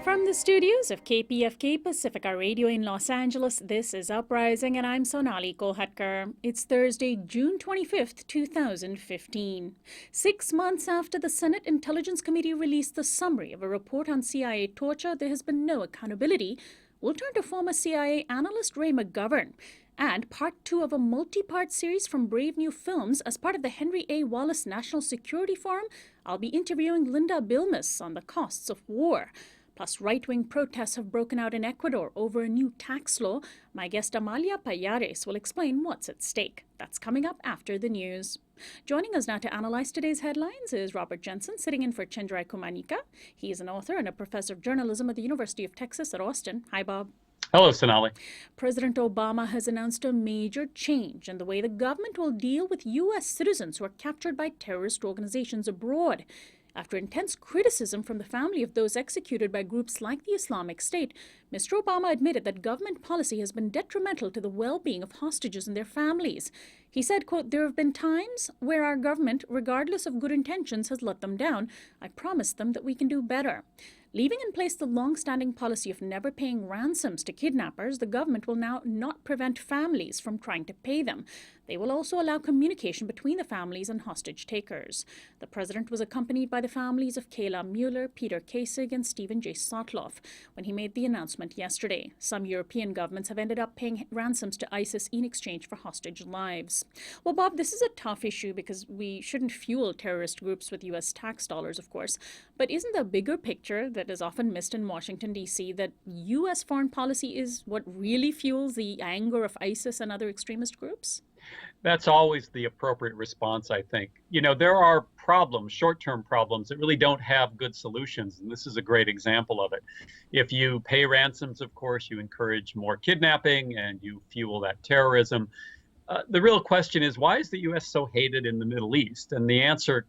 From the studios of KPFK Pacifica Radio in Los Angeles, this is Uprising, and I'm Sonali Kolhatkar. It's Thursday, June 25th, 2015. 6 months after the Senate Intelligence Committee released the summary of a report on CIA torture, there has been no accountability. We'll turn to former CIA analyst Ray McGovern and part 2 of a multi-part series from Brave New Films. As part of the Henry A. Wallace National Security Forum, I'll be interviewing Linda Bilmes on the costs of war. Plus, right-wing protests have broken out in Ecuador over a new tax law. My guest Amalia Pallares will explain what's at stake. That's coming up after the news. Joining us now to analyze today's headlines is Robert Jensen, sitting in for Chenjerai Kumanika. He is an author and a professor of journalism at the University of Texas at Austin. Hi, Bob. Hello, Sonali. President Obama has announced a major change in the way the government will deal with U.S. citizens who are captured by terrorist organizations abroad. After intense criticism from the family of those executed by groups like the Islamic State, Mr. Obama admitted that government policy has been detrimental to the well-being of hostages and their families. He said, quote, "There have been times where our government, regardless of good intentions, has let them down. I promised them that we can do better." Leaving in place the long-standing policy of never paying ransoms to kidnappers, the government will now not prevent families from trying to pay them. They will also allow communication between the families and hostage takers. The president was accompanied by the families of Kayla Mueller, Peter Kasich, and Stephen J. Sotloff when he made the announcement yesterday. Some European governments have ended up paying ransoms to ISIS in exchange for hostage lives. Well, Bob, this is a tough issue because we shouldn't fuel terrorist groups with U.S. tax dollars, of course. But isn't the bigger picture that is often missed in Washington, D.C., that U.S. foreign policy is what really fuels the anger of ISIS and other extremist groups? That's always the appropriate response, I think. You know, there are problems, short-term problems, that really don't have good solutions, and this is a great example of it. If you pay ransoms, of course, you encourage more kidnapping and you fuel that terrorism. The real question is, why is the U.S. so hated in the Middle East? And the answer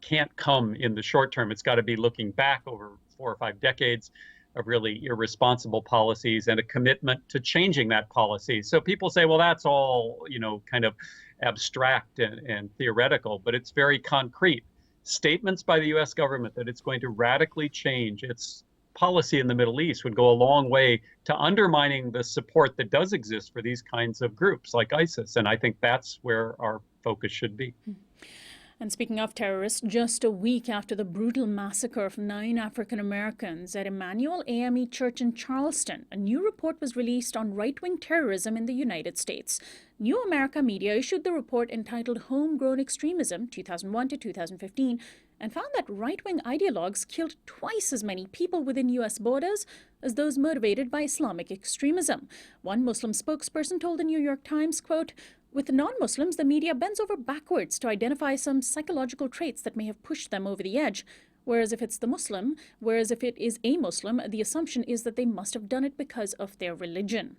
can't come in the short term. It's got to be looking back over 4 or 5 decades of really irresponsible policies and a commitment to changing that policy. So people say, well, that's all, you know, kind of abstract and theoretical, but it's very concrete. Statements by the U.S. government that it's going to radically change its policy in the Middle East would go a long way to undermining the support that does exist for these kinds of groups like ISIS. And I think that's where our focus should be. And speaking of terrorists, just a week after the brutal massacre of 9 African Americans at Emmanuel AME Church in Charleston, a new report was released on right-wing terrorism in the United States. New America Media issued the report entitled Homegrown Extremism, 2001 to 2015, and found that right-wing ideologues killed twice as many people within U.S. borders as those motivated by Islamic extremism. One Muslim spokesperson told the New York Times, quote, "With non-Muslims, the media bends over backwards to identify some psychological traits that may have pushed them over the edge. Whereas if it is a Muslim, the assumption is that they must have done it because of their religion."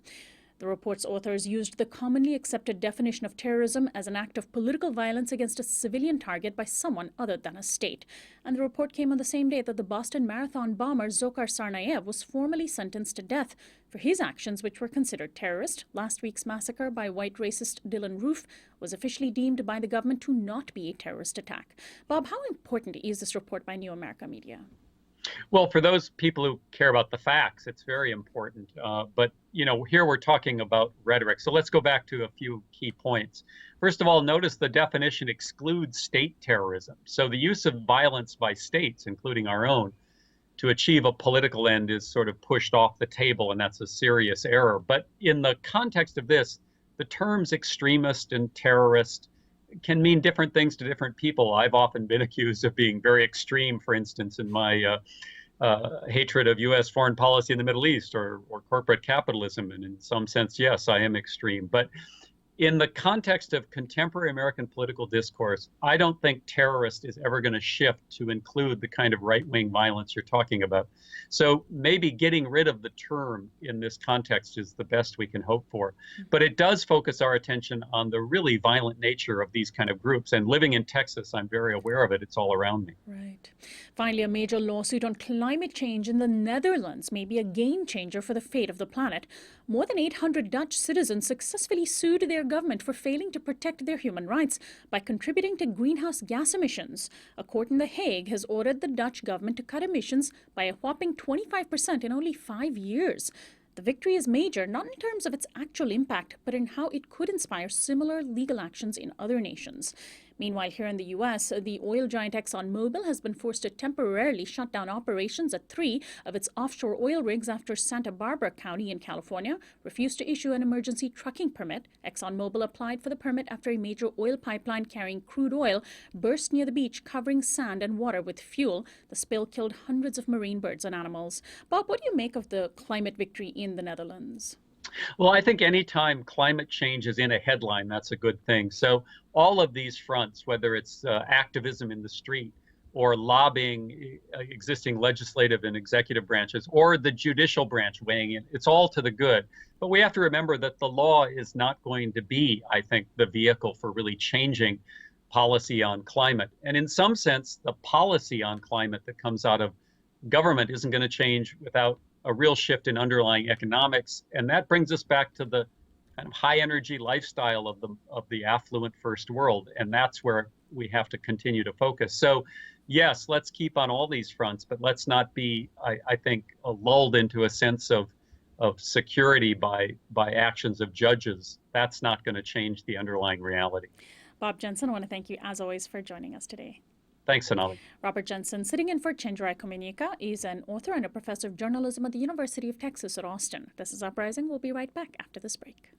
The report's authors used the commonly accepted definition of terrorism as an act of political violence against a civilian target by someone other than a state. And the report came on the same day that the Boston Marathon bomber Dzhokhar Tsarnaev was formally sentenced to death for his actions, which were considered terrorist. Last week's massacre by white racist Dylan Roof was officially deemed by the government to not be a terrorist attack. Bob, how important is this report by New America Media? Well, for those people who care about the facts, it's very important. But, you know, here we're talking about rhetoric. So let's go back to a few key points. First of all, notice the definition excludes state terrorism. So the use of violence by states, including our own, to achieve a political end is sort of pushed off the table, and that's a serious error. But in the context of this, the terms extremist and terrorist can mean different things to different people. I've often been accused of being very extreme, for instance, in my hatred of U.S. foreign policy in the Middle East or corporate capitalism. And in some sense, yes, I am extreme. But In the context of contemporary American political discourse, I don't think terrorist is ever going to shift to include the kind of right-wing violence you're talking about. So maybe getting rid of the term in this context is the best we can hope for. But it does focus our attention on the really violent nature of these kind of groups. And living in Texas, I'm very aware of it. It's all around me. Right. Finally, a major lawsuit on climate change in the Netherlands may be a game changer for the fate of the planet. More than 800 Dutch citizens successfully sued their government for failing to protect their human rights by contributing to greenhouse gas emissions. A court in The Hague has ordered the Dutch government to cut emissions by a whopping 25% in only 5 years. The victory is major, not in terms of its actual impact, but in how it could inspire similar legal actions in other nations. Meanwhile, here in the U.S., the oil giant ExxonMobil has been forced to temporarily shut down operations at 3 of its offshore oil rigs after Santa Barbara County in California refused to issue an emergency trucking permit. ExxonMobil applied for the permit after a major oil pipeline carrying crude oil burst near the beach, covering sand and water with fuel. The spill killed hundreds of marine birds and animals. Bob, what do you make of the climate victory in the Netherlands? Well, I think anytime climate change is in a headline, that's a good thing. So all of these fronts, whether it's activism in the street or lobbying existing legislative and executive branches or the judicial branch weighing in, it's all to the good. But we have to remember that the law is not going to be, I think, the vehicle for really changing policy on climate. And in some sense, the policy on climate that comes out of government isn't going to change without a real shift in underlying economics. And that brings us back to the kind of high energy lifestyle of the affluent first world. And that's where we have to continue to focus. So yes, let's keep on all these fronts, but let's not be, I think, lulled into a sense of security by actions of judges. That's not going to change the underlying reality. Bob Jensen, I want to thank you as always for joining us today. Thanks, Sonali. Robert Jensen, sitting in for Chenjerai Komunika, is an author and a professor of journalism at the University of Texas at Austin. This is Uprising. We'll be right back after this break.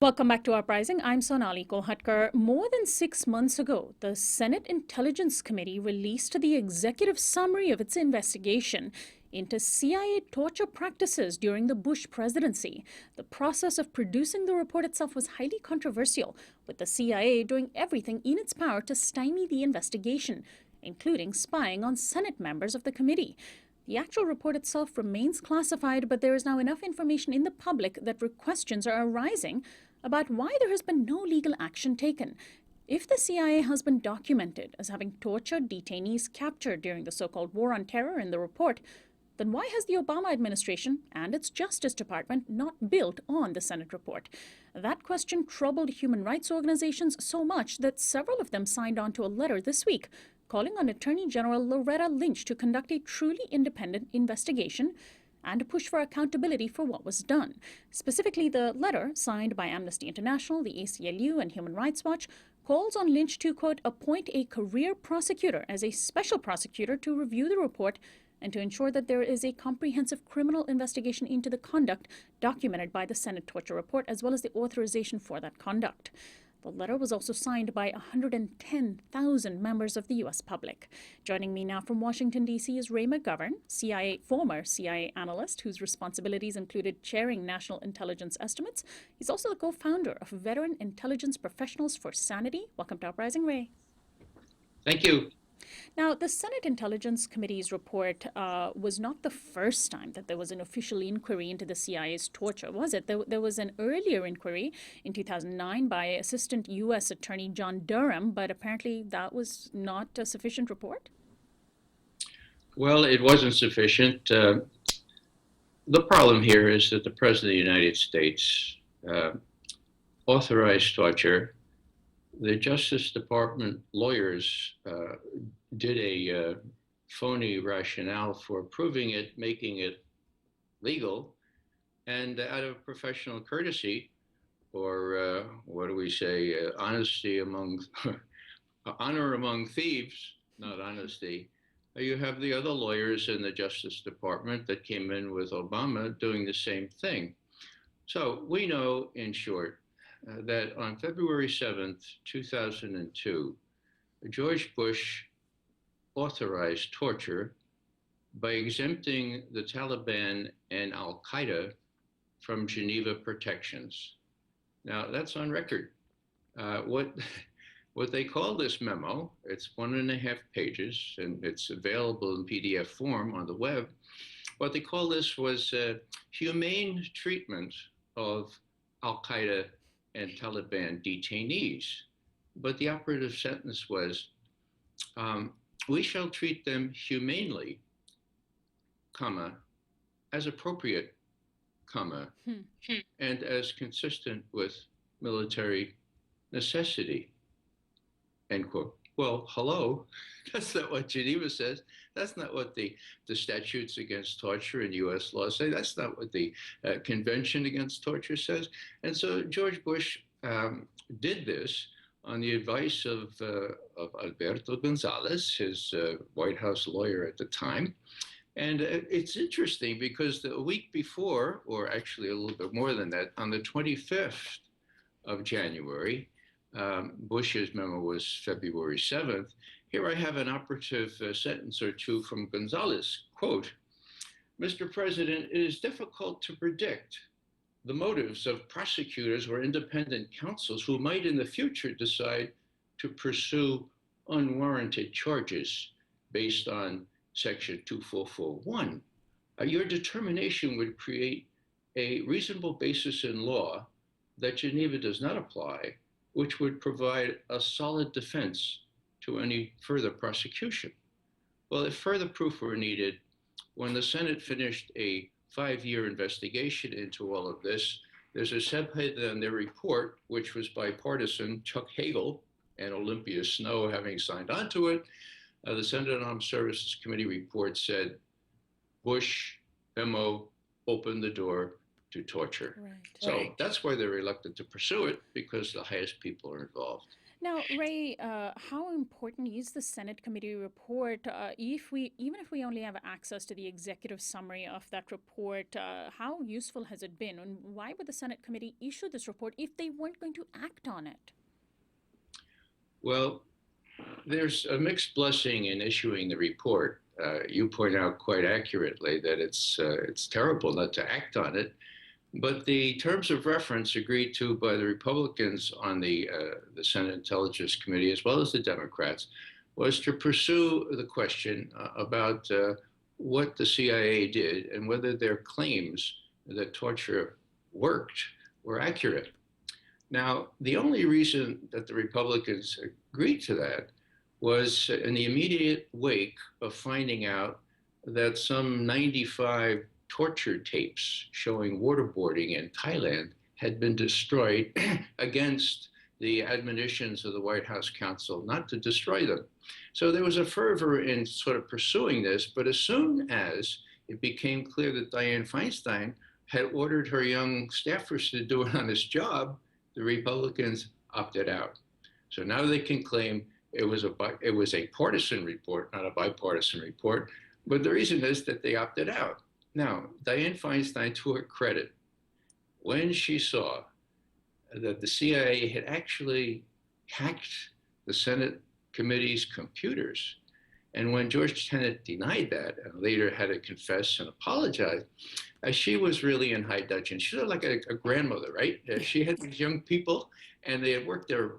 Welcome back to Uprising. I'm Sonali Kolhatkar. More than 6 months ago, the Senate Intelligence Committee released the executive summary of its investigation into CIA torture practices during the Bush presidency. The process of producing the report itself was highly controversial, with the CIA doing everything in its power to stymie the investigation, including spying on Senate members of the committee. The actual report itself remains classified, but there is now enough information in the public that questions are arising about why there has been no legal action taken. If the CIA has been documented as having tortured detainees captured during the so-called war on terror in the report, then why has the Obama administration and its Justice Department not built on the Senate report? That question troubled human rights organizations so much that several of them signed on to a letter this week calling on Attorney General Loretta Lynch to conduct a truly independent investigation and to push for accountability for what was done. Specifically, the letter, signed by Amnesty International, the ACLU, and Human Rights Watch, calls on Lynch to, quote, appoint a career prosecutor as a special prosecutor to review the report and to ensure that there is a comprehensive criminal investigation into the conduct documented by the Senate torture report, as well as the authorization for that conduct. The letter was also signed by 110,000 members of the U.S. public. Joining me now from Washington, D.C. is Ray McGovern, former CIA analyst, whose responsibilities included chairing national intelligence estimates. He's also the co-founder of Veteran Intelligence Professionals for Sanity. Welcome to Uprising, Ray. Thank you. Now, the Senate Intelligence Committee's report was not the first time that there was an official inquiry into the CIA's torture, was it? There was an earlier inquiry in 2009 by Assistant U.S. Attorney John Durham, but apparently that was not a sufficient report? Well, it wasn't sufficient. The problem here is that the President of the United States authorized torture. The Justice Department lawyers did a phony rationale for proving it, making it legal, and out of professional courtesy, or what do we say, honesty among, honor among thieves, not honesty, you have the other lawyers in the Justice Department that came in with Obama doing the same thing. So we know, in short, that on February 7th, 2002, George Bush authorized torture by exempting the Taliban and Al-Qaeda from Geneva protections. Now, that's on record. What they call this memo, it's 1.5 pages, and it's available in PDF form on the web. What they call this was humane treatment of Al-Qaeda and Taliban detainees. But the operative sentence was, we shall treat them humanely, comma, as appropriate, comma, and as consistent with military necessity, end quote. Well, hello, that's not what Geneva says. That's not what the statutes against torture in US law say. That's not what the Convention Against Torture says. And so George Bush did this on the advice of Alberto Gonzalez, his White House lawyer at the time. And it's interesting because the week before, or actually a little bit more than that, on the 25th of January, Bush's memo was February 7th. Here I have an operative sentence or two from Gonzalez, quote, Mr. President, it is difficult to predict the motives of prosecutors or independent counsels who might in the future decide to pursue unwarranted charges based on Section 2441. Your determination would create a reasonable basis in law that Geneva does not apply, which would provide a solid defense to any further prosecution. Well, if further proof were needed, when the Senate finished a 5-year investigation into all of this, there's a subhead in their report, which was bipartisan, Chuck Hagel and Olympia Snow having signed on to it. The Senate Armed Services Committee report said, Bush memo opened the door to torture. Right. So that's why they're reluctant to pursue it, because the highest people are involved. Now, Ray, how important is the Senate committee report? Even if we only have access to the executive summary of that report, how useful has it been? And why would the Senate committee issue this report if they weren't going to act on it? Well, there's a mixed blessing in issuing the report. You point out quite accurately that it's terrible not to act on it. But the terms of reference agreed to by the Republicans on the Senate Intelligence Committee, as well as the Democrats, was to pursue the question about what the CIA did and whether their claims that torture worked were accurate. Now, the only reason that the Republicans agreed to that was in the immediate wake of finding out that some 95 torture tapes showing waterboarding in Thailand had been destroyed against the admonitions of the White House counsel not to destroy them. So there was a fervor in sort of pursuing this, but as soon as it became clear that Dianne Feinstein had ordered her young staffers to do an honest job, the Republicans opted out. So now they can claim it was a partisan report, not a bipartisan report, but the reason is that they opted out. Now, Dianne Feinstein, to her credit, when she saw that the CIA had actually hacked the Senate committee's computers. And when George Tenet denied that and later had to confess and apologize, she was really in high dudgeon. She was like a grandmother, right? She had these young people, and they had worked their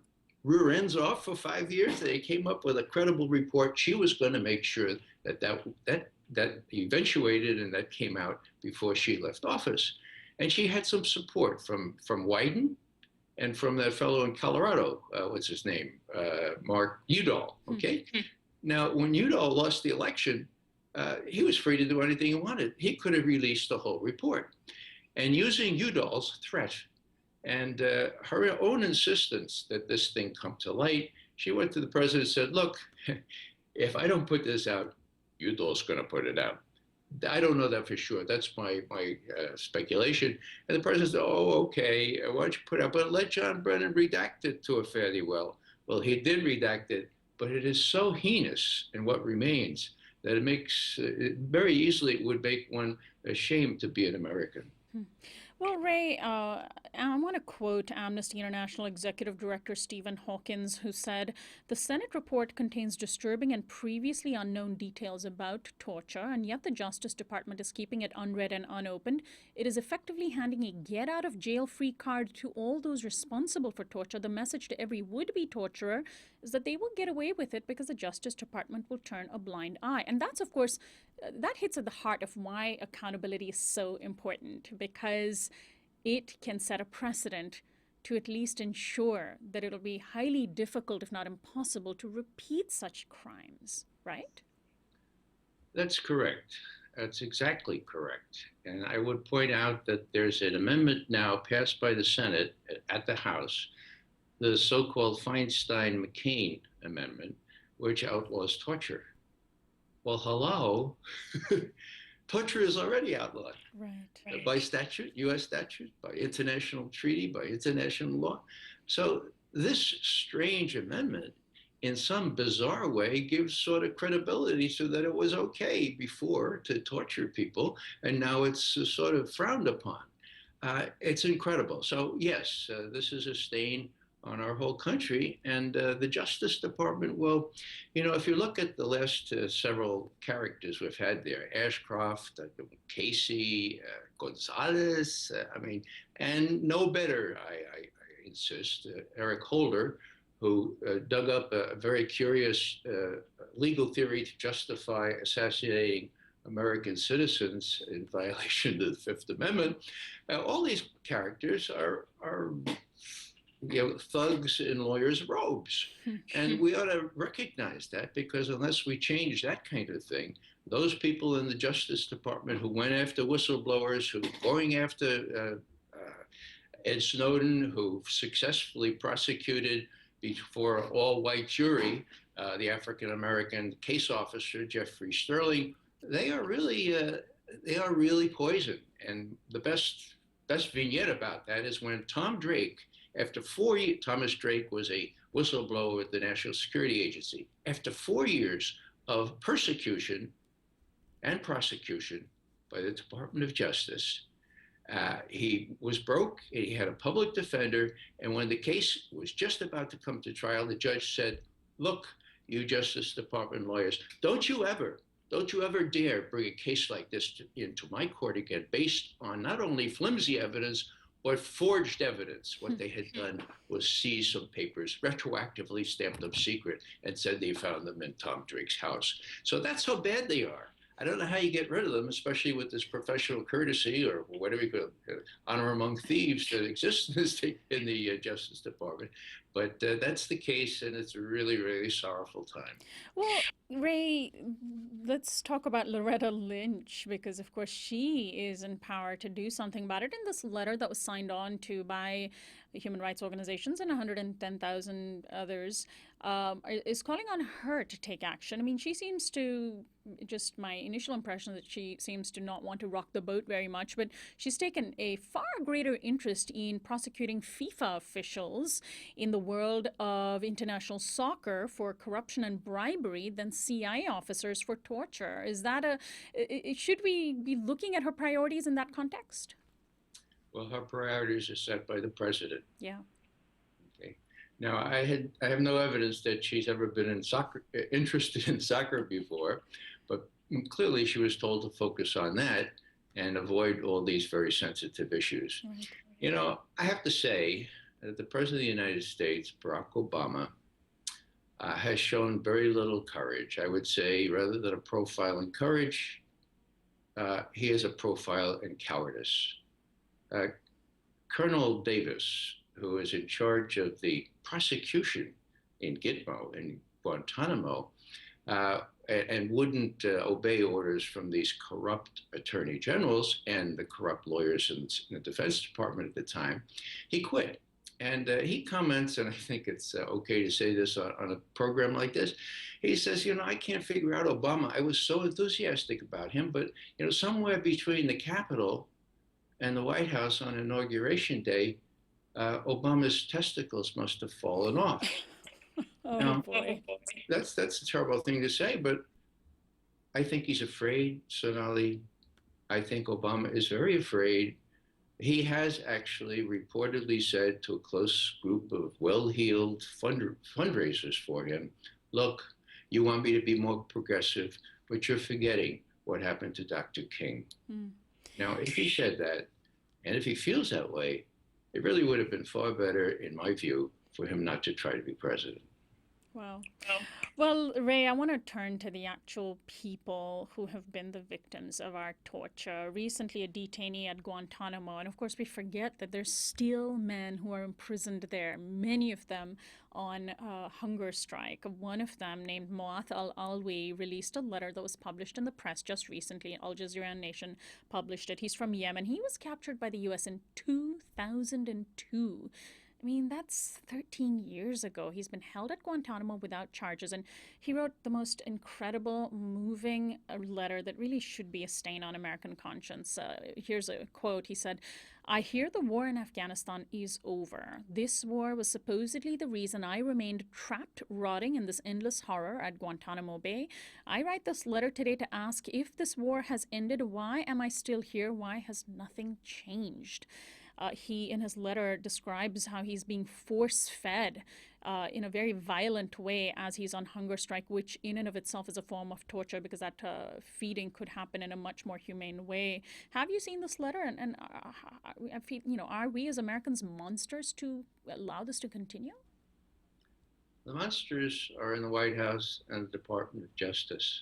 rear ends off for 5 years. They came up with a credible report. She was going to make sure that eventuated and that came out before she left office. And she had some support from Wyden and from that fellow in Colorado, what's his name? Mark Udall, okay? Now, when Udall lost the election, he was free to do anything he wanted. He could have released the whole report. And using Udall's threat and her own insistence that this thing come to light, she went to the president and said, look, if I don't put this out, Udall's going to put it out. I don't know that for sure. That's my speculation. And the president said, oh, okay, why don't you put it out? But let John Brennan redact it to a fairly well. Well, he did redact it, but it is so heinous in what remains that it makes, very easily it would make one ashamed to be an American. Well, Ray, I want to quote Amnesty International Executive Director Stephen Hawkins, who said, "The Senate report contains disturbing and previously unknown details about torture, and yet the Justice Department is keeping it unread and unopened. It is effectively handing a get-out-of-jail-free card to all those responsible for torture. The message to every would-be torturer is that they will get away with it because the Justice Department will turn a blind eye." And that's, of course, that hits at the heart of why accountability is so important, because it can set a precedent to at least ensure that it'll be highly difficult, if not impossible, to repeat such crimes, right? That's correct. That's exactly correct. And I would point out that there's an amendment now passed by the Senate at the House, the so-called Feinstein-McCain Amendment, which outlaws torture. Well, hello, torture is already outlawed. Right. By statute, US statute, by international treaty, by international law. So this strange amendment, in some bizarre way, gives sort of credibility so that it was okay before to torture people, and now it's sort of frowned upon. It's incredible. So yes, this is a stain on our whole country. And the Justice Department, well, you know, if you look at the last several characters we've had there, Ashcroft, Casey, Gonzalez, and no better, I insist, Eric Holder, who dug up a very curious legal theory to justify assassinating American citizens in violation of the Fifth Amendment. All these characters are thugs in lawyers' robes. And we ought to recognize that, because unless we change that kind of thing, those people in the Justice Department who went after whistleblowers, who going after Ed Snowden, who successfully prosecuted before an all-white jury the African-American case officer, Jeffrey Sterling, they are really poison. And the best vignette about that is when Tom Drake, after 4 years, Thomas Drake was a whistleblower at the National Security Agency. After 4 years of persecution and prosecution by the Department of Justice, he was broke, and he had a public defender, and when the case was just about to come to trial, the judge said, look, you Justice Department lawyers, don't you ever dare bring a case like this into my court again, based on not only flimsy evidence, but forged evidence. What they had done was seize some papers, retroactively stamped them secret, and said they found them in Tom Drake's house. So that's how bad they are. I don't know how you get rid of them, especially with this professional courtesy, or whatever you call it, honor among thieves that exists in the Justice Department. But that's the case, and it's a really, really sorrowful time. Well, Ray, let's talk about Loretta Lynch, because of course she is in power to do something about it. In this letter that was signed on to by the human rights organizations and 110,000 others, is calling on her to take action. I mean, she seems to, just my initial impression that she seems to not want to rock the boat very much, but she's taken a far greater interest in prosecuting FIFA officials in the world of international soccer for corruption and bribery than CIA officers for torture. Is that should we be looking at her priorities in that context? Well, her priorities are set by the president. Yeah. Okay. Now, I have no evidence that she's ever been interested in soccer before, but clearly she was told to focus on that and avoid all these very sensitive issues. Right. You know, I have to say that the President of the United States, Barack Obama, has shown very little courage. I would say, rather than a profile in courage, he has a profile in cowardice. Uh, Colonel Davis, who is in charge of the prosecution in Gitmo, in Guantanamo, and wouldn't obey orders from these corrupt attorney generals and the corrupt lawyers in the Defense Department at the time, he quit. And he comments, and I think it's okay to say this on a program like this. He says, you know, I can't figure out Obama. I was so enthusiastic about him, but, you know, somewhere between the Capitol and the White House on Inauguration Day, Obama's testicles must have fallen off. Oh, Now, boy. that's a terrible thing to say, but I think he's afraid, Sonali. I think Obama is very afraid. He has actually reportedly said to a close group of well-heeled fundraisers for him, look, you want me to be more progressive, but you're forgetting what happened to Dr. King. Mm. Now, if he said that, and if he feels that way, it really would have been far better, in my view, for him not to try to be president. Wow. Well, Ray, I want to turn to the actual people who have been the victims of our torture. Recently, a detainee at Guantanamo, and of course, we forget that there's still men who are imprisoned there, many of them on hunger strike. One of them, named Moath al-Alwi, released a letter that was published in the press just recently. Al Jazeera Nation published it. He's from Yemen. He was captured by the U.S. in 2002. I mean, that's 13 years ago. He's been held at Guantanamo without charges, and he wrote the most incredible, moving letter that really should be a stain on American conscience. Here's a quote. He said, I hear the war in Afghanistan is over. This war was supposedly the reason I remained trapped, rotting in this endless horror at Guantanamo Bay. I write this letter today to ask if this war has ended, why am I still here? Why has nothing changed? He, in his letter, describes how he's being force-fed in a very violent way as he's on hunger strike, which in and of itself is a form of torture because that feeding could happen in a much more humane way. Have you seen this letter? And you know, are we as Americans monsters to allow this to continue? The monsters are in the White House and the Department of Justice.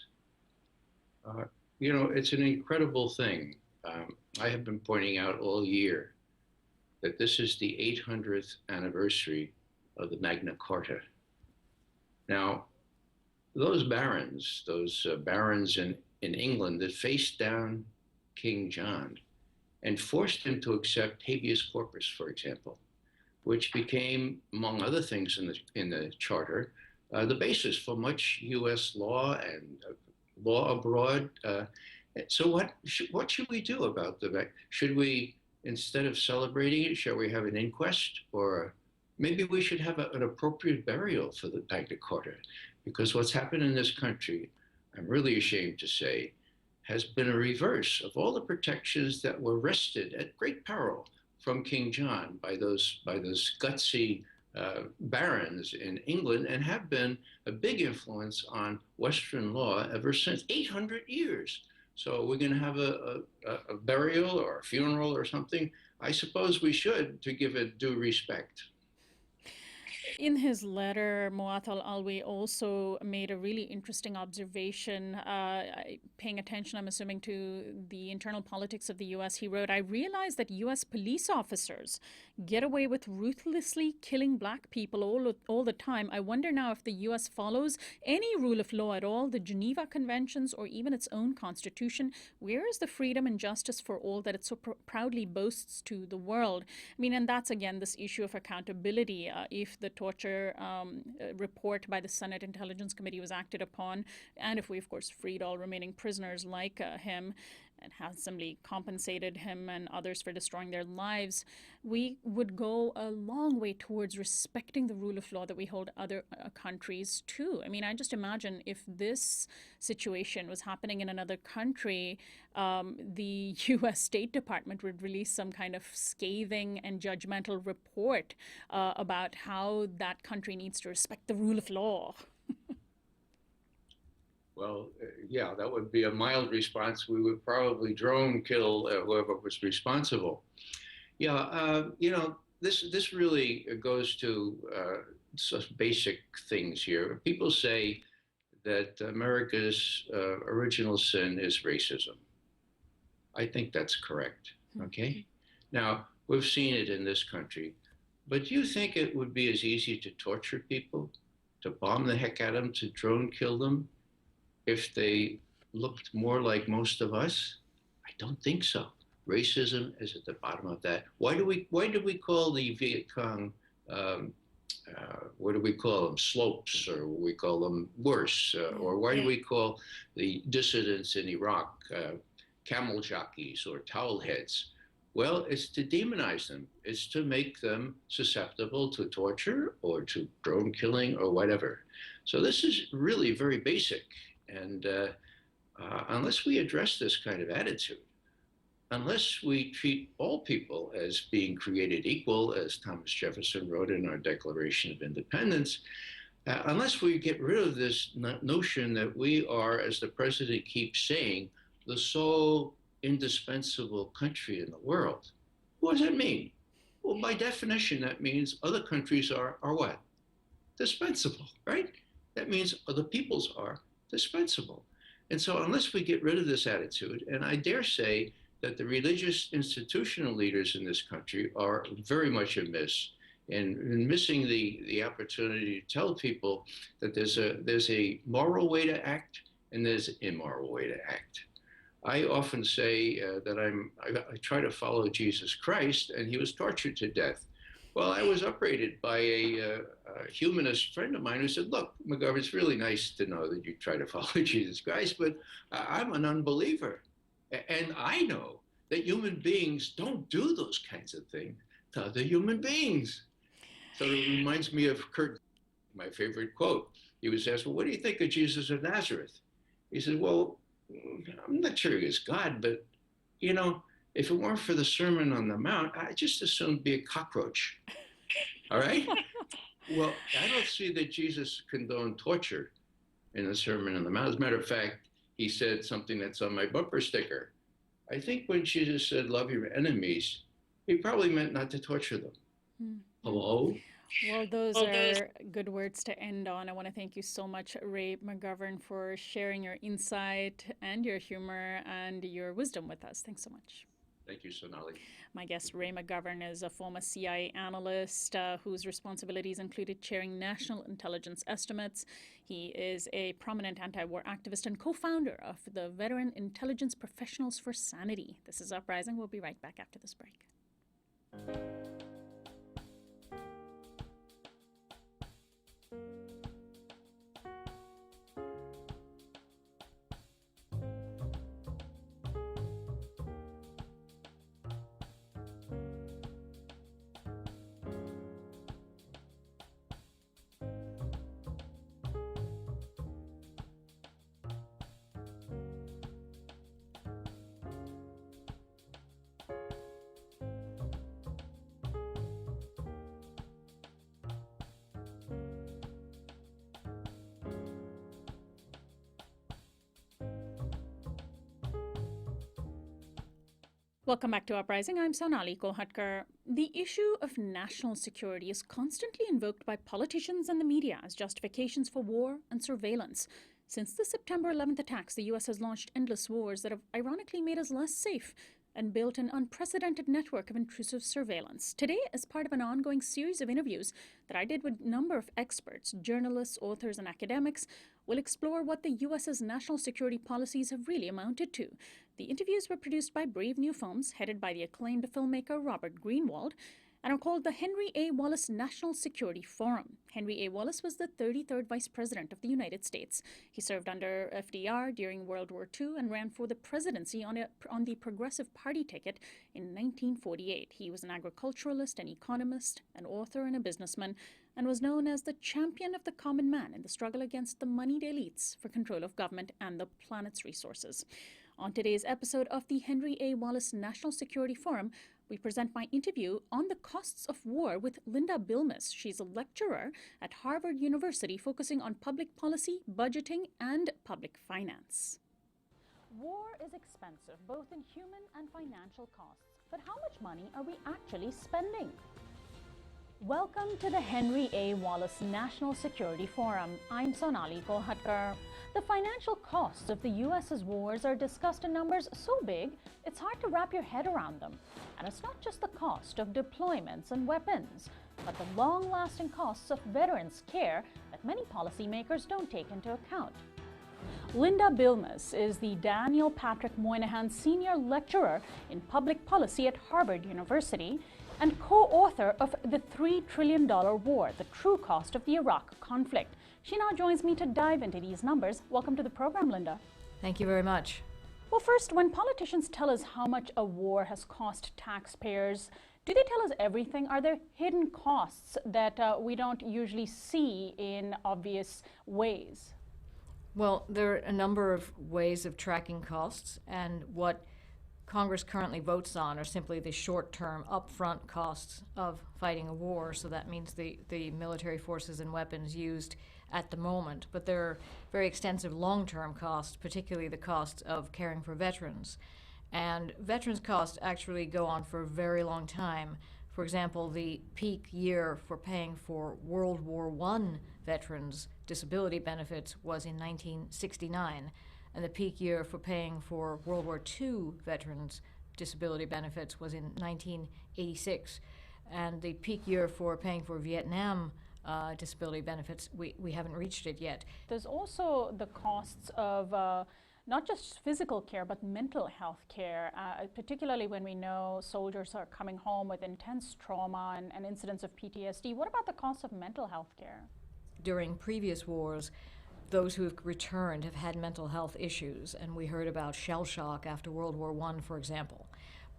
You know, it's an incredible thing. I have been pointing out all year that this is the 800th anniversary of the Magna Carta. Now, those barons in England that faced down King John and forced him to accept habeas corpus, for example, which became, among other things in the Charter, the basis for much U.S. law and law abroad. So what should we do about the? Should we, instead of celebrating it, shall we have an inquest? Or maybe we should have an appropriate burial for the Magna Carta? Because what's happened in this country, I'm really ashamed to say, has been a reverse of all the protections that were wrested at great peril from King John by those gutsy barons in England, and have been a big influence on Western law ever since. 800 years. So we're going to have a burial or a funeral or something. I suppose we should, to give it due respect. In his letter, Moath al-Alwi also made a really interesting observation, paying attention, I'm assuming, to the internal politics of the U.S. He wrote, I realize that U.S. police officers get away with ruthlessly killing black people all the time. I wonder now if the U.S. follows any rule of law at all, the Geneva Conventions, or even its own constitution. Where is the freedom and justice for all that it so proudly boasts to the world? I mean, and that's, again, this issue of accountability. If the torture report by the Senate Intelligence Committee was acted upon, and if we, of course, freed all remaining prisoners like him, and handsomely compensated him and others for destroying their lives, we would go a long way towards respecting the rule of law that we hold other countries to. I mean, I just imagine if this situation was happening in another country, the U.S. State Department would release some kind of scathing and judgmental report about how that country needs to respect the rule of law. Well, yeah, that would be a mild response. We would probably drone kill whoever was responsible. Yeah, this really goes to such basic things here. People say that America's original sin is racism. I think that's correct. Okay. Now, we've seen it in this country, but do you think it would be as easy to torture people, to bomb the heck out of them, to drone kill them, if they looked more like most of us? I don't think so. Racism is at the bottom of that. Why do we call the Viet Cong, what do we call them, slopes, or we call them worse? Or why do we call the dissidents in Iraq camel jockeys or towel heads? Well, it's to demonize them. It's to make them susceptible to torture or to drone killing or whatever. So this is really very basic. And unless we address this kind of attitude, unless we treat all people as being created equal, as Thomas Jefferson wrote in our Declaration of Independence, unless we get rid of this notion that we are, as the president keeps saying, the sole indispensable country in the world, what does that mean? Well, by definition, that means other countries are what? Dispensable, right? That means other peoples are dispensable. And so unless we get rid of this attitude, and I dare say that the religious institutional leaders in this country are very much amiss in missing the opportunity to tell people that there's a moral way to act and there's an immoral way to act. I often say that I try to follow Jesus Christ, and he was tortured to death. Well, I was upbraided by a humanist friend of mine who said, look, McGovern, it's really nice to know that you try to follow Jesus Christ, but I'm an unbeliever. And I know that human beings don't do those kinds of things to other human beings. So it reminds me of Kurt, my favorite quote. He was asked, well, what do you think of Jesus of Nazareth? He said, well, I'm not sure he was God, but, you know, if it weren't for the Sermon on the Mount, I just assumed be a cockroach. All right? Well, I don't see that Jesus condoned torture in the Sermon on the Mount. As a matter of fact, he said something that's on my bumper sticker. I think when Jesus said, love your enemies, he probably meant not to torture them. Hello? Well, those are good words to end on. I want to thank you so much, Ray McGovern, for sharing your insight and your humor and your wisdom with us. Thanks so much. Thank you, Sonali. My guest, Ray McGovern, is a former CIA analyst whose responsibilities included chairing national intelligence estimates. He is a prominent anti-war activist and co-founder of the Veteran Intelligence Professionals for Sanity. This is Uprising. We'll be right back after this break. Welcome back to Uprising. I'm Sonali Kolhatkar. The issue of national security is constantly invoked by politicians and the media as justifications for war and surveillance. Since the September 11th attacks, the U.S. has launched endless wars that have ironically made us less safe and built an unprecedented network of intrusive surveillance. Today, as part of an ongoing series of interviews that I did with a number of experts, journalists, authors, and academics, we'll explore what the U.S.'s national security policies have really amounted to. The interviews were produced by Brave New Films, headed by the acclaimed filmmaker Robert Greenwald, and are called the Henry A. Wallace National Security Forum. Henry A. Wallace was the 33rd Vice President of the United States. He served under FDR during World War II and ran for the presidency on the Progressive Party ticket in 1948. He was an agriculturalist, an economist, an author, and a businessman, and was known as the champion of the common man in the struggle against the moneyed elites for control of government and the planet's resources. On today's episode of the Henry A. Wallace National Security Forum, we present my interview on the costs of war with Linda Bilmes. She's a lecturer at Harvard University focusing on public policy, budgeting, and public finance. War is expensive, both in human and financial costs. But how much money are we actually spending? Welcome to the Henry A. Wallace National Security Forum. I'm Sonali. The financial costs of the U.S.'s wars are discussed in numbers so big, it's hard to wrap your head around them. And it's not just the cost of deployments and weapons, but the long-lasting costs of veterans' care that many policymakers don't take into account. Linda Bilmes is the Daniel Patrick Moynihan Senior Lecturer in Public Policy at Harvard University and co-author of The $3 Trillion War, The True Cost of the Iraq Conflict. She now joins me to dive into these numbers. Welcome to the program, Linda. Thank you very much. Well, first, when politicians tell us how much a war has cost taxpayers, do they tell us everything? Are there hidden costs that we don't usually see in obvious ways? Well, there are a number of ways of tracking costs, and what Congress currently votes on are simply the short-term upfront costs of fighting a war. So that means the military forces and weapons used at the moment. But there are very extensive long-term costs, particularly the cost of caring for veterans. And veterans' costs actually go on for a very long time. For example, the peak year for paying for World War I veterans' disability benefits was in 1969. And the peak year for paying for World War II veterans' disability benefits was in 1986. And the peak year for paying for Vietnam disability benefits, we haven't reached it yet. There's also the costs of not just physical care, but mental health care, particularly when we know soldiers are coming home with intense trauma and incidents of PTSD. What about the cost of mental health care? During previous wars, those who have returned have had mental health issues, and we heard about shell shock after World War I, for example.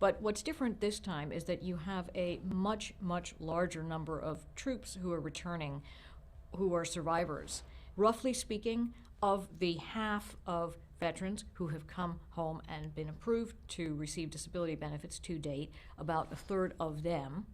But what's different this time is that you have a much, much larger number of troops who are returning, who are survivors. Roughly speaking, of the half of veterans who have come home and been approved to receive disability benefits to date, about a third of them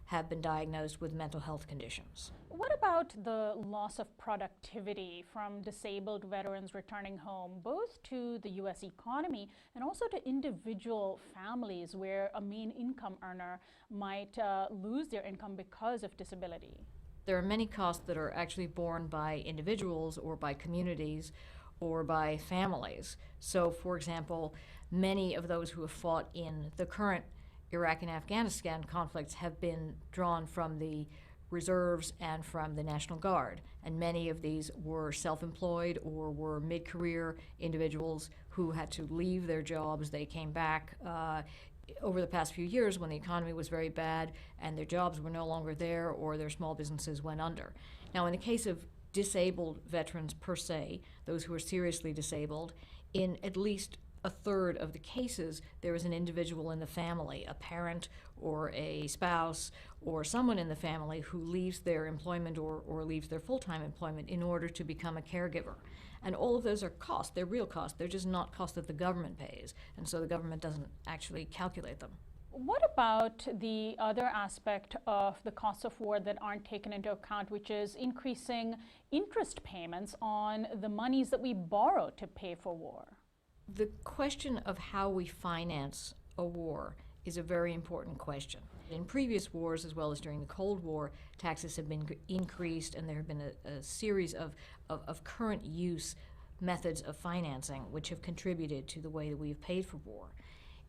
have been diagnosed with mental health conditions. What about the loss of productivity from disabled veterans returning home, both to the U.S. economy and also to individual families where a main income earner might lose their income because of disability? There are many costs that are actually borne by individuals or by communities or by families. So, for example, many of those who have fought in the current Iraq and Afghanistan conflicts have been drawn from the reserves and from the National Guard. And many of these were self-employed or were mid-career individuals who had to leave their jobs. They came back over the past few years when the economy was very bad and their jobs were no longer there or their small businesses went under. Now, in the case of disabled veterans per se, those who are seriously disabled, in at least a third of the cases, there is an individual in the family, a parent or a spouse or someone in the family who leaves their employment or leaves their full-time employment in order to become a caregiver. And all of those are costs. They're real costs. They're just not costs that the government pays. And so the government doesn't actually calculate them. What about the other aspect of the costs of war that aren't taken into account, which is increasing interest payments on the monies that we borrow to pay for war? The question of how we finance a war is a very important question. In previous wars, as well as during the Cold War, taxes have been increased, and there have been a series of current use methods of financing which have contributed to the way that we've paid for war.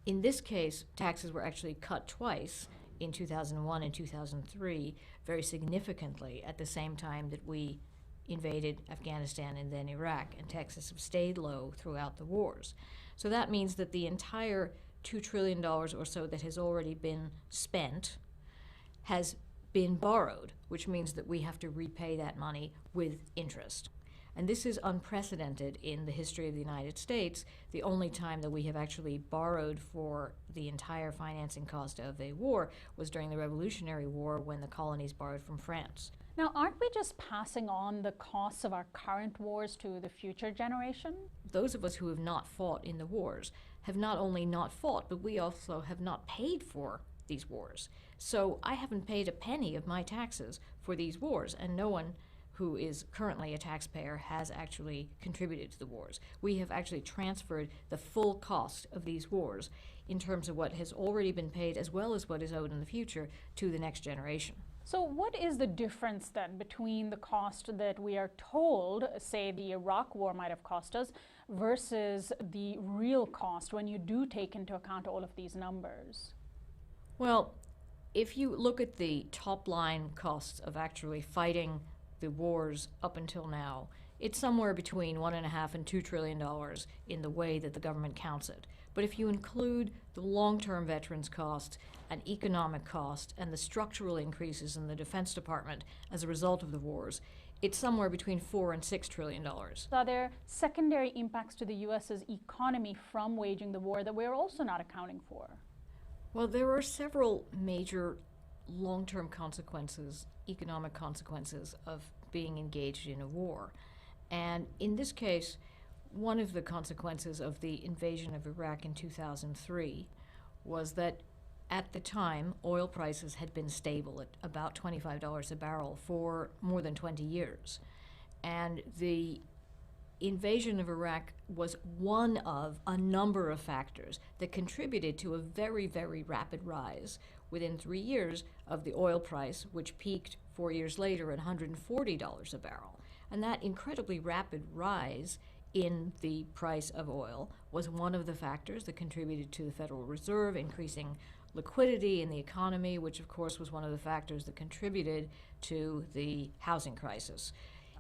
In this case, taxes were actually cut twice, in 2001 and 2003, very significantly at the same time that we invaded Afghanistan and then Iraq, and taxes have stayed low throughout the wars. So that means that the entire $2 trillion or so that has already been spent has been borrowed, which means that we have to repay that money with interest. And this is unprecedented in the history of the United States. The only time that we have actually borrowed for the entire financing cost of a war was during the Revolutionary War, when the colonies borrowed from France. Now, aren't we just passing on the costs of our current wars to the future generation? Those of us who have not fought in the wars have not only not fought, but we also have not paid for these wars. So I haven't paid a penny of my taxes for these wars, and no one who is currently a taxpayer has actually contributed to the wars. We have actually transferred the full cost of these wars in terms of what has already been paid, as well as what is owed in the future, to the next generation. So what is the difference then between the cost that we are told, say the Iraq war might have cost us, versus the real cost when you do take into account all of these numbers? Well, if you look at the top line costs of actually fighting the wars up until now, it's somewhere between $1.5 and $2 trillion in the way that the government counts it. But if you include the long-term veterans cost and economic cost and the structural increases in the Defense Department as a result of the wars, it's somewhere between $4 and $6 trillion. Are there secondary impacts to the U.S.'s economy from waging the war that we're also not accounting for? Well, there are several major long-term consequences, economic consequences of being engaged in a war. And in this case, one of the consequences of the invasion of Iraq in 2003 was that at the time, oil prices had been stable at about $25 a barrel for more than 20 years. And the invasion of Iraq was one of a number of factors that contributed to a very, very rapid rise within 3 years of the oil price, which peaked 4 years later at $140 a barrel. And that incredibly rapid rise in the price of oil was one of the factors that contributed to the Federal Reserve increasing liquidity in the economy, which of course was one of the factors that contributed to the housing crisis.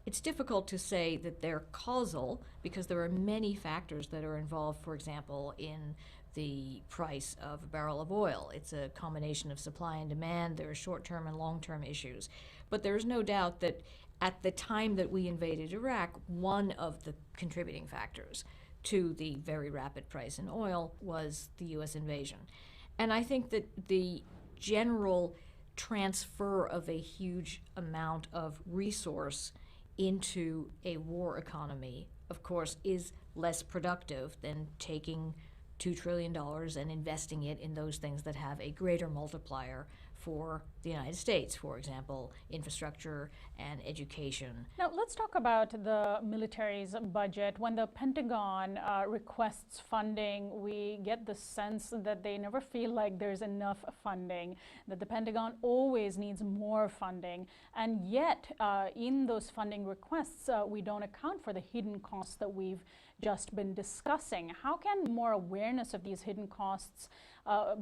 It's difficult to say that they're causal because there are many factors that are involved, for example, in the price of a barrel of oil. It's a combination of supply and demand. There are short-term and long-term issues. But there's no doubt that at the time that we invaded Iraq, one of the contributing factors to the very rapid price in oil was the U.S. invasion. And I think that the general transfer of a huge amount of resource into a war economy, of course, is less productive than taking $2 trillion and investing it in those things that have a greater multiplier for the United States, for example, infrastructure and education. Now, let's talk about the military's budget. When the Pentagon requests funding, we get the sense that they never feel like there's enough funding, that the Pentagon always needs more funding. And yet, in those funding requests, we don't account for the hidden costs that we've just been discussing. How can more awareness of these hidden costs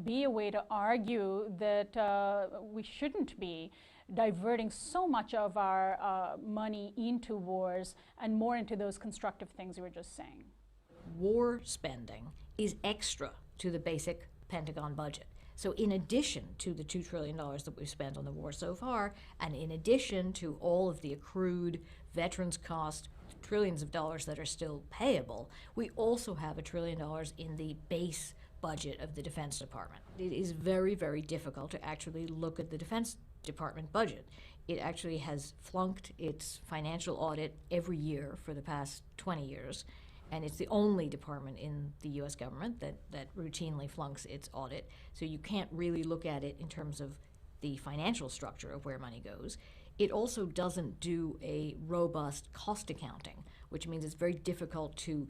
be a way to argue that we shouldn't be diverting so much of our money into wars and more into those constructive things you were just saying? War spending is extra to the basic Pentagon budget. So in addition to the $2 trillion that we've spent on the war so far, and in addition to all of the accrued veterans cost, trillions of dollars that are still payable, we also have $1 trillion in the base budget of the Defense Department. It is very, very difficult to actually look at the Defense Department budget. It actually has flunked its financial audit every year for the past 20 years, and it's the only department in the U.S. government that routinely flunks its audit. So you can't really look at it in terms of the financial structure of where money goes. It also doesn't do a robust cost accounting, which means it's very difficult to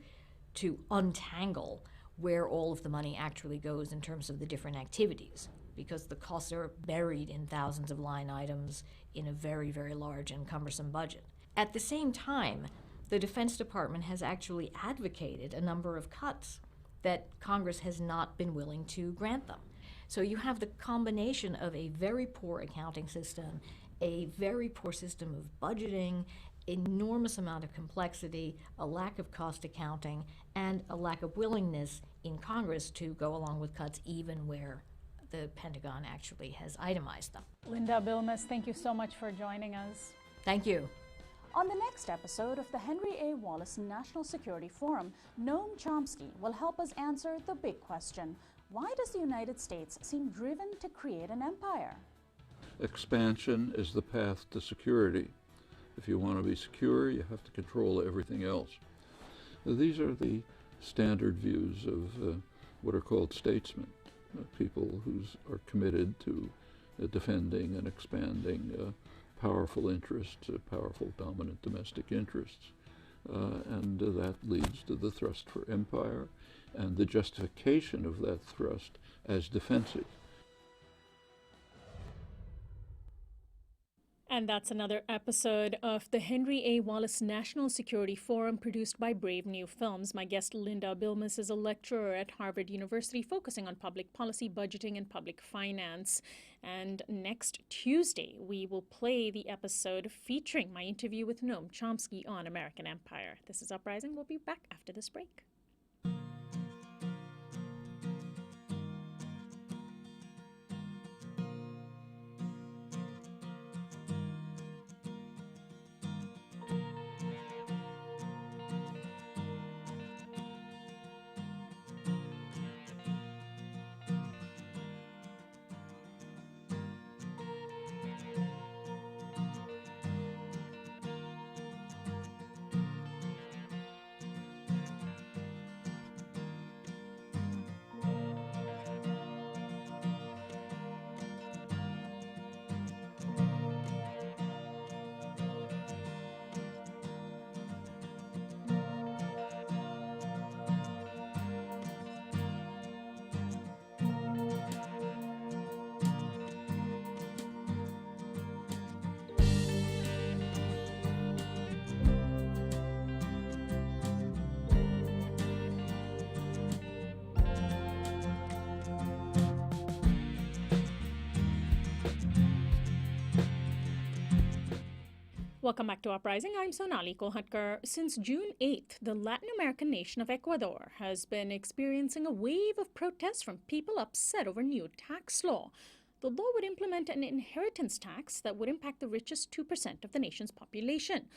untangle where all of the money actually goes in terms of the different activities, because the costs are buried in thousands of line items in a very, very large and cumbersome budget. At the same time, the Defense Department has actually advocated a number of cuts that Congress has not been willing to grant them. So you have the combination of a very poor accounting system, a very poor system of budgeting, enormous amount of complexity, a lack of cost accounting, and a lack of willingness in Congress to go along with cuts even where the Pentagon actually has itemized them. Linda Bilmes, thank you so much for joining us. Thank you. On the next episode of the Henry A. Wallace National Security Forum, Noam Chomsky will help us answer the big question: why does the United States seem driven to create an empire? Expansion is the path to security. If you want to be secure, you have to control everything else. These are the standard views of what are called statesmen, people who are committed to defending and expanding powerful interests, powerful dominant domestic interests. And that leads to the thrust for empire and the justification of that thrust as defensive. And that's another episode of the Henry A. Wallace National Security Forum, produced by Brave New Films. My guest, Linda Bilmes, is a lecturer at Harvard University focusing on public policy, budgeting, and public finance. And next Tuesday, we will play the episode featuring my interview with Noam Chomsky on American Empire. This is Uprising. We'll be back after this break. Welcome back to Uprising. I'm Sonali Kolhatkar. Since June 8th, the Latin American nation of Ecuador has been experiencing a wave of protests from people upset over new tax law. The law would implement an inheritance tax that would impact the richest 2% of the nation's population.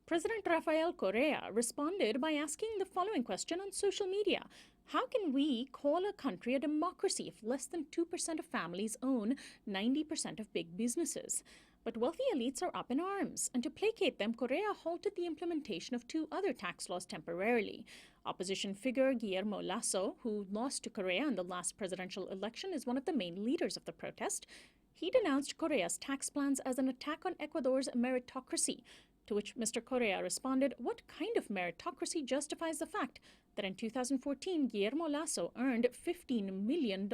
President Rafael Correa responded by asking the following question on social media: how can we call a country a democracy if less than 2% of families own 90% of big businesses? But wealthy elites are up in arms, and to placate them, Correa halted the implementation of two other tax laws temporarily. Opposition figure Guillermo Lasso, who lost to Correa in the last presidential election, is one of the main leaders of the protest. He denounced Correa's tax plans as an attack on Ecuador's meritocracy, to which Mr. Correa responded, "What kind of meritocracy justifies the fact that in 2014, Guillermo Lasso earned $15 million,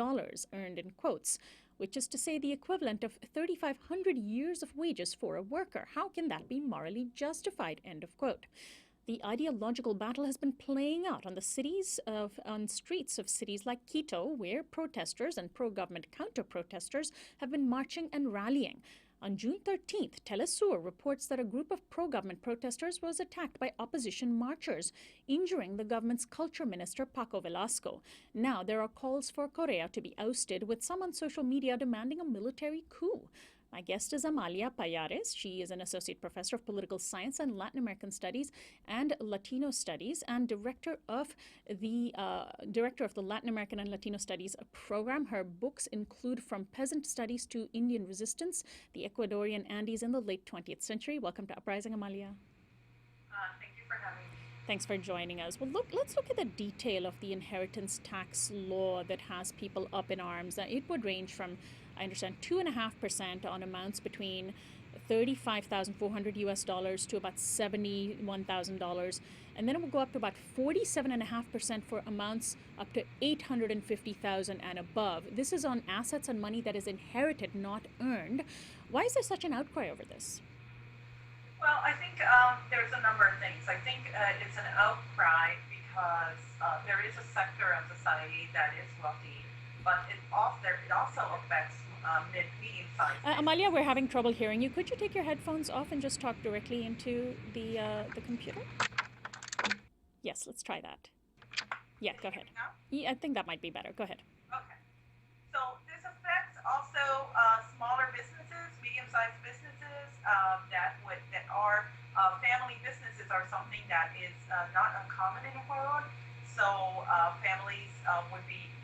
earned in quotes, which is to say the equivalent of 3,500 years of wages for a worker. How can that be morally justified?" End of quote. The ideological battle has been playing out on streets of cities like Quito, where protesters and pro-government counter-protesters have been marching and rallying. On June 13th, Telesur reports that a group of pro-government protesters was attacked by opposition marchers, injuring the government's culture minister, Paco Velasco. Now there are calls for Correa to be ousted, with some on social media demanding a military coup. My guest is Amalia Pallares. She is an associate professor of political science and Latin American studies and Latino studies, and director of the Latin American and Latino Studies program. Her books include From Peasant Studies to Indian Resistance: The Ecuadorian Andes in the Late 20th Century. Welcome to Uprising, Amalia. Thank you for having me. Thanks for joining us. Well, let's look at the detail of the inheritance tax law that has people up in arms. It would range from, I understand, 2.5% on amounts between $35,400 to about $71,000, and then it will go up to about 47.5% for amounts up to $850,000 and above. This is on assets and money that is inherited, not earned. Why is there such an outcry over this? Well, I think there's a number of things. I think it's an outcry because there is a sector of society that is wealthy, but it also affects medium-sized. Amalia, we're having trouble hearing you. Could you take your headphones off and just talk directly into the computer? Yes, let's try that. Yeah, go ahead. Now? Yeah, I think that might be better. Go ahead. Okay. So this affects also smaller businesses, medium-sized businesses that are family businesses are something that is not uncommon in Ecuador. So families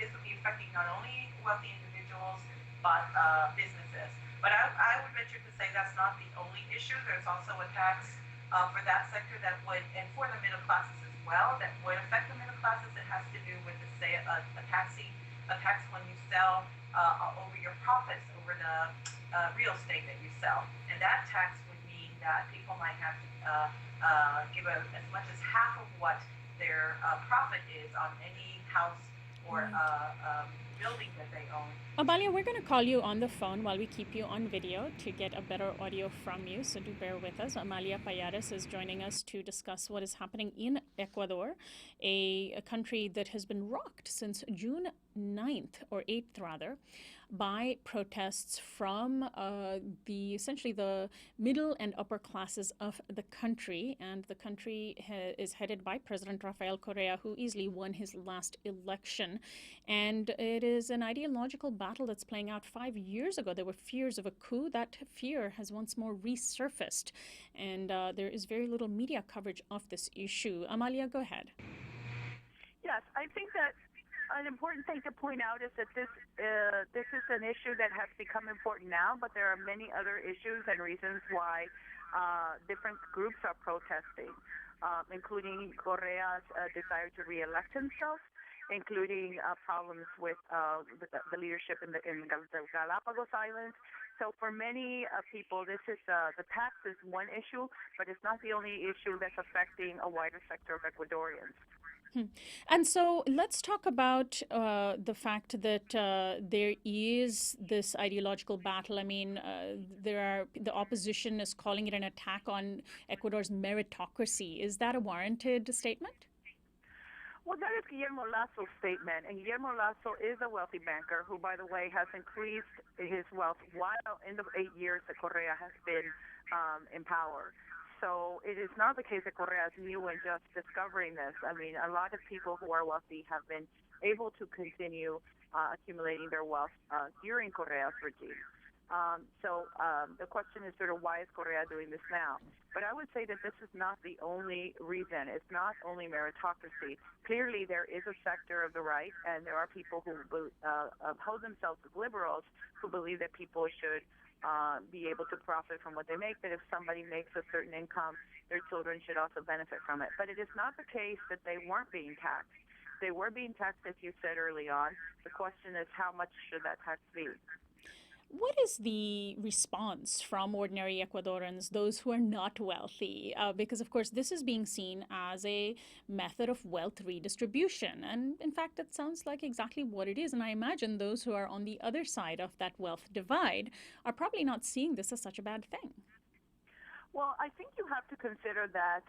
this would be affecting not only wealthy individuals but businesses. But I would venture to say that's not the only issue. There's also a tax for that sector that would, and for the middle classes as well, that would affect the middle classes. It has to do with, say, a tax when you sell over your profits, over the real estate that you sell. And that tax would mean that people might have to give as much as half of what their profit is on any house or building that they own. Amalia, we're going to call you on the phone while we keep you on video to get a better audio from you, so do bear with us. Amalia Pallares is joining us to discuss what is happening in Ecuador, a country that has been rocked since June 9th, or 8th rather, by protests from essentially the middle and upper classes of the country. And the country is headed by President Rafael Correa, who easily won his last election. And it is an ideological battle that's playing out. 5 years ago, there were fears of a coup. That fear has once more resurfaced. And there is very little media coverage of this issue. Amalia, go ahead. Yes, I think that an important thing to point out is that this is an issue that has become important now, but there are many other issues and reasons why different groups are protesting, including Correa's desire to re-elect himself, including problems with the leadership in the Galapagos Islands. So for many people, this is the tax is one issue, but it's not the only issue that's affecting a wider sector of Ecuadorians. And so let's talk about the fact that there is this ideological battle. I mean, the opposition is calling it an attack on Ecuador's meritocracy. Is that a warranted statement? Well, that is Guillermo Lazo's statement, and Guillermo Lazo is a wealthy banker who, by the way, has increased his wealth while in the 8 years that Correa has been in power. So it is not the case that Correa is new and just discovering this. I mean, a lot of people who are wealthy have been able to continue accumulating their wealth during Correa's regime. So the question is sort of why is Correa doing this now? But I would say that this is not the only reason. It's not only meritocracy. Clearly, there is a sector of the right, and there are people who hold themselves as liberals who believe that people should be able to profit from what they make, that if somebody makes a certain income, their children should also benefit from it. But it is not the case that they weren't being taxed. They were being taxed, as you said early on. The question is, how much should that tax be? What is the response from ordinary Ecuadorians, those who are not wealthy? Because, of course, this is being seen as a method of wealth redistribution. And, in fact, it sounds like exactly what it is. And I imagine those who are on the other side of that wealth divide are probably not seeing this as such a bad thing. Well, I think you have to consider that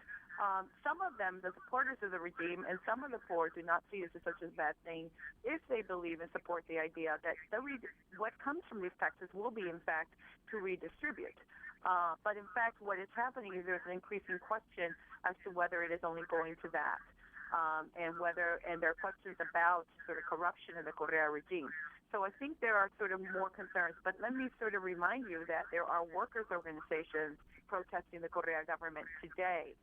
some of them, the supporters of the regime, and some of the poor do not see this as such a bad thing if they believe and support the idea that what comes from these taxes will be, in fact, to redistribute. But in fact, what is happening is there's an increasing question as to whether it is only going to that, and there are questions about sort of corruption in the Correa regime. So I think there are sort of more concerns. But let me sort of remind you that there are workers' organizations protesting the Correa government today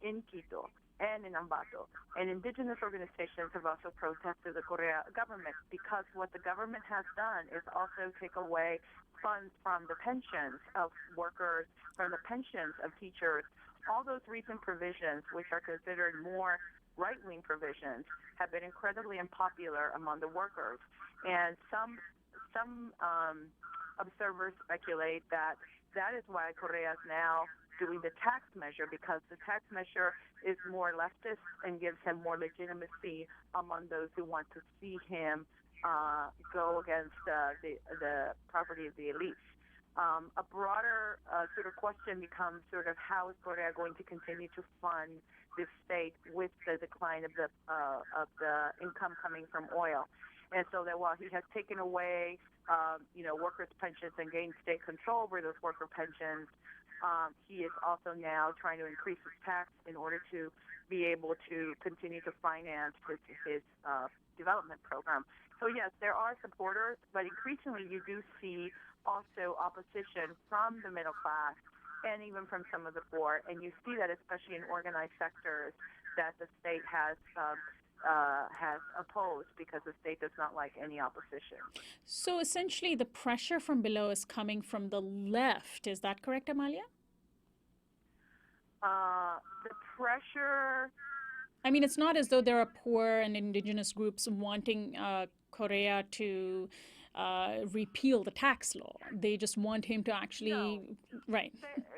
in Quito and in Ambato. And indigenous organizations have also protested the Correa government because what the government has done is also take away funds from the pensions of workers, from the pensions of teachers. All those recent provisions, which are considered more right-wing provisions, have been incredibly unpopular among the workers. And some observers speculate that is why Correa is now doing the tax measure, because the tax measure is more leftist and gives him more legitimacy among those who want to see him go against the property of the elites. A broader sort of question becomes sort of how is Correa going to continue to fund this state with the decline of the income coming from oil. And so that while he has taken away workers' pensions and gained state control over those worker pensions, he is also now trying to increase his tax in order to be able to continue to finance his development program. So yes, there are supporters, but increasingly you do see also opposition from the middle class and even from some of the poor. And you see that especially in organized sectors that the state has opposed because the state does not like any opposition. So essentially, the pressure from below is coming from the left. Is that correct, Amalia? The pressure. I mean, it's not as though there are poor and indigenous groups wanting Correa to repeal the tax law. They just want him to actually, No. right.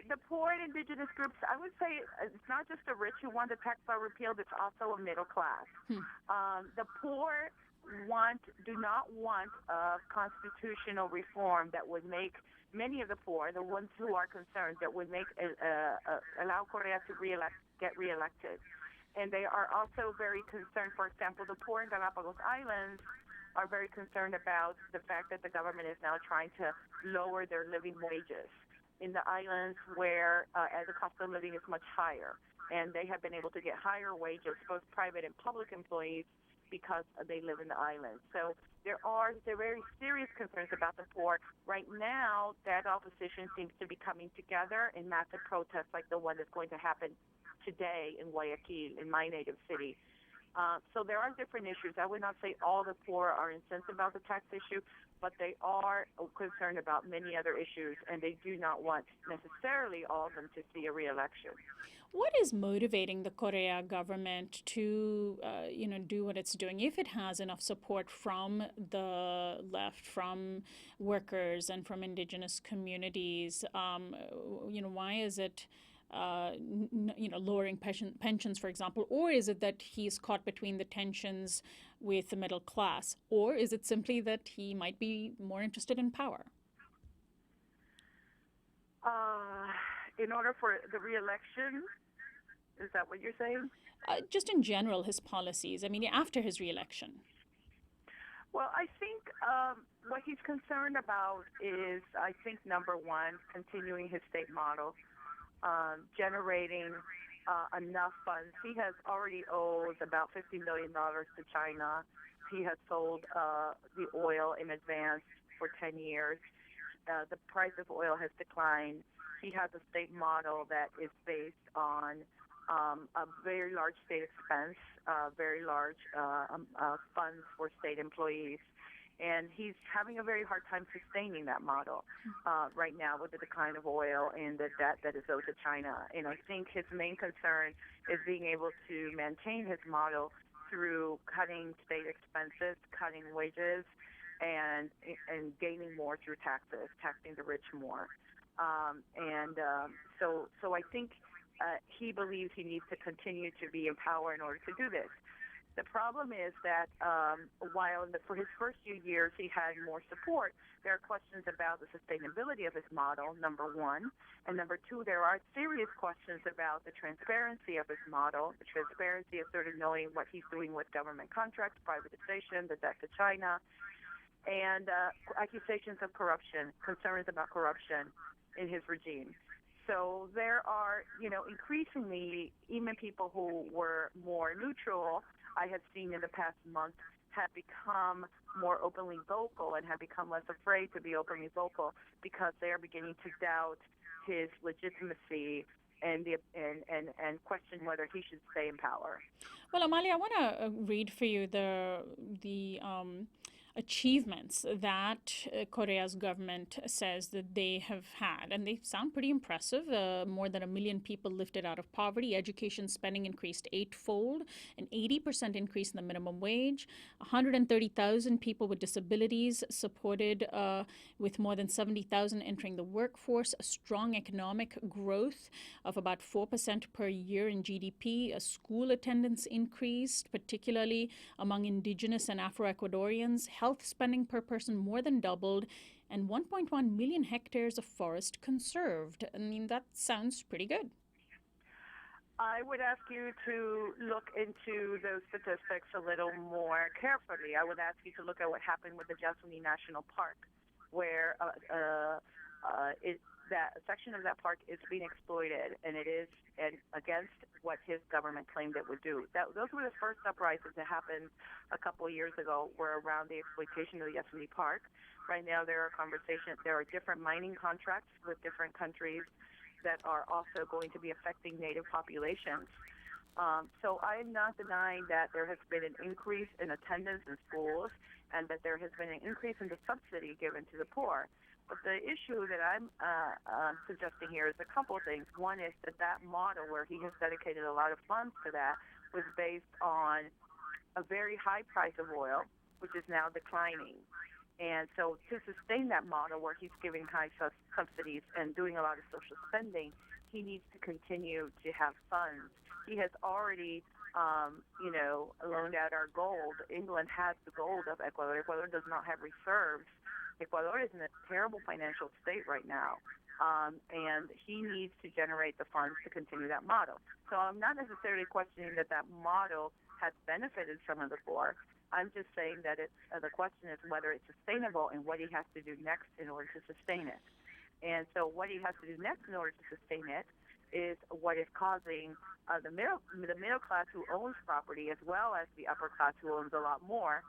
The poor and indigenous groups, I would say it's not just the rich who want the tax law repealed, it's also a middle class. The poor do not want a constitutional reform that would make many of the poor, the ones who are concerned, that would make allow Correa to get reelected. And they are also very concerned, for example, the poor in Galapagos Islands are very concerned about the fact that the government is now trying to lower their living wages in the islands where the cost of living is much higher. And they have been able to get higher wages, both private and public employees, because they live in the islands. So there are very serious concerns about the poor. Right now, that opposition seems to be coming together in massive protests like the one that's going to happen today in Guayaquil, in my native city. So there are different issues. I would not say all the poor are incensed about the tax issue, but they are concerned about many other issues, and they do not want necessarily all of them to see a re-election. What is motivating the Correa government to, do what it's doing? If it has enough support from the left, from workers, and from indigenous communities, why is it, lowering pensions, for example? Or is it that he's caught between the tensions with the middle class? Or is it simply that he might be more interested in power? In order for the re-election, is that what you're saying? Just in general, his policies. I mean, after his re-election. Well, I think what he's concerned about is, I think, number one, continuing his state model, generating enough funds. He has already owed about $50 million to China. He has sold the oil in advance for 10 years. The price of oil has declined. He has a state model that is based on a very large state expense, very large funds for state employees. And he's having a very hard time sustaining that model right now with the decline of oil and the debt that is owed to China. And I think his main concern is being able to maintain his model through cutting state expenses, cutting wages, and gaining more through taxes, taxing the rich more. So I think he believes he needs to continue to be in power in order to do this. The problem is that while for his first few years he had more support, there are questions about the sustainability of his model, number one. And number two, there are serious questions about the transparency of his model, the transparency of sort of knowing what he's doing with government contracts, privatization, the debt to China, and accusations of corruption, concerns about corruption in his regime. So there are, increasingly, even people who were more neutral, I have seen in the past month, have become more openly vocal and have become less afraid to be openly vocal because they are beginning to doubt his legitimacy and question whether he should stay in power. Well, Amalia, I want to read for you the achievements that Korea's government says that they have had, and they sound pretty impressive. More than 1 million people lifted out of poverty. Education spending increased 8-fold, an 80% increase in the minimum wage, 130,000 people with disabilities supported with more than 70,000 entering the workforce, a strong economic growth of about 4% per year in GDP, a school attendance increased, particularly among indigenous and Afro-Ecuadorians, health spending per person more than doubled, and 1.1 million hectares of forest conserved. I mean, that sounds pretty good. I would ask you to look into those statistics a little more carefully. I would ask you to look at what happened with the Jensen National Park, where that a section of that park is being exploited, and it is against what his government claimed it would do. Those were the first uprisings that happened a couple of years ago, were around the exploitation of the Yosemite Park. Right now, there are different mining contracts with different countries that are also going to be affecting native populations. So I'm not denying that there has been an increase in attendance in schools and that there has been an increase in the subsidy given to the poor. But the issue that I'm suggesting here is a couple of things. One is that model where he has dedicated a lot of funds to that was based on a very high price of oil, which is now declining. And so to sustain that model where he's giving high subsidies and doing a lot of social spending, he needs to continue to have funds. He has already, loaned out our gold. England has the gold of Ecuador. Ecuador does not have reserves. Ecuador is in a terrible financial state right now, and he needs to generate the funds to continue that model. So I'm not necessarily questioning that model has benefited some of the poor. I'm just saying that the question is whether it's sustainable and what he has to do next in order to sustain it. And so what he has to do next in order to sustain it is what is causing the middle class who owns property, as well as the upper class who owns a lot more,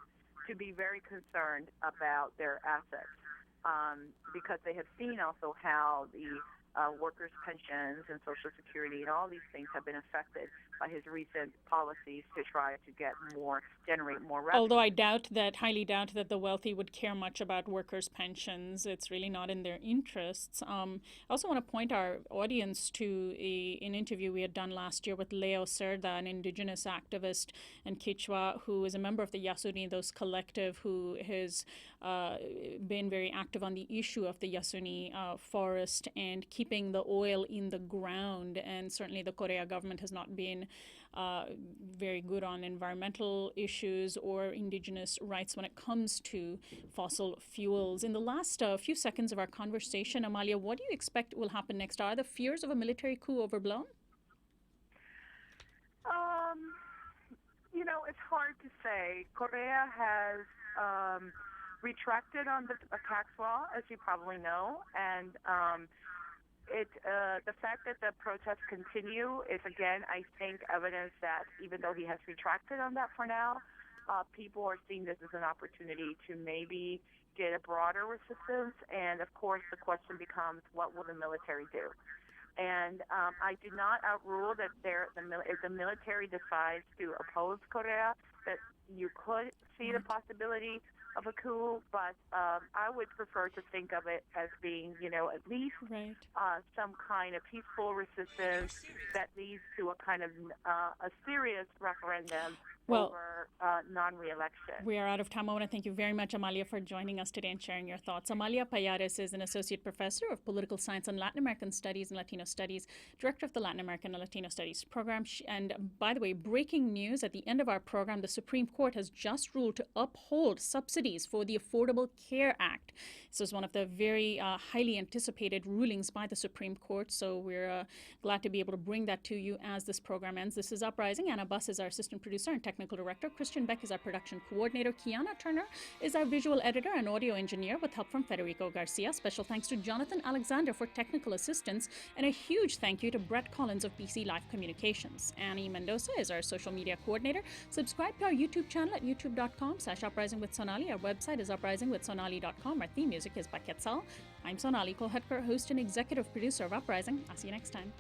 to be very concerned about their assets, because they have seen also how the workers' pensions and Social Security and all these things have been affected by his recent policies to try to generate more revenue. Although highly doubt that the wealthy would care much about workers' pensions. It's really not in their interests. I also want to point our audience to an interview we had done last year with Leo Cerda, an indigenous activist and Quechua who is a member of the Yasunidos collective, who has been very active on the issue of the Yasuni forest and keeping the oil in the ground. And certainly the Korea government has not been very good on environmental issues or indigenous rights when it comes to fossil fuels. In the last few seconds of our conversation, Amalia, what do you expect will happen next? Are the fears of a military coup overblown? It's hard to say. Korea has retracted on the tax law, as you probably know, and the fact that the protests continue is, again, I think, evidence that even though he has retracted on that for now, people are seeing this as an opportunity to maybe get a broader resistance. And, of course, the question becomes, what will the military do? And I do not outrule that if the military decides to oppose Korea, that you could see the possibility of a coup, but I would prefer to think of it as being, at least some kind of peaceful resistance that leads to a kind of a serious referendum over non-re-election. We are out of time. I want to thank you very much, Amalia, for joining us today and sharing your thoughts. Amalia Pallares is an associate professor of political science and Latin American studies and Latino studies, director of the Latin American and Latino Studies program. And by the way, breaking news, at the end of our program, the Supreme Court has just ruled to uphold subsidies for the Affordable Care Act. This is one of the very highly anticipated rulings by the Supreme Court. So we're glad to be able to bring that to you as this program ends. This is Uprising. Anna Buss is our assistant producer and technical director. Christian Beck is our production coordinator. Kiana Turner is our visual editor and audio engineer with help from Federico Garcia. Special thanks to Jonathan Alexander for technical assistance, and a huge thank you to Brett Collins of BC Live Communications. Annie Mendoza is our social media coordinator. Subscribe to our YouTube channel at youtube.com/Uprising with Sonali. Our website is uprisingwithsonali.com. Our theme music is by Quetzal. I'm Sonali Kolhatkar, host and executive producer of Uprising. I'll see you next time.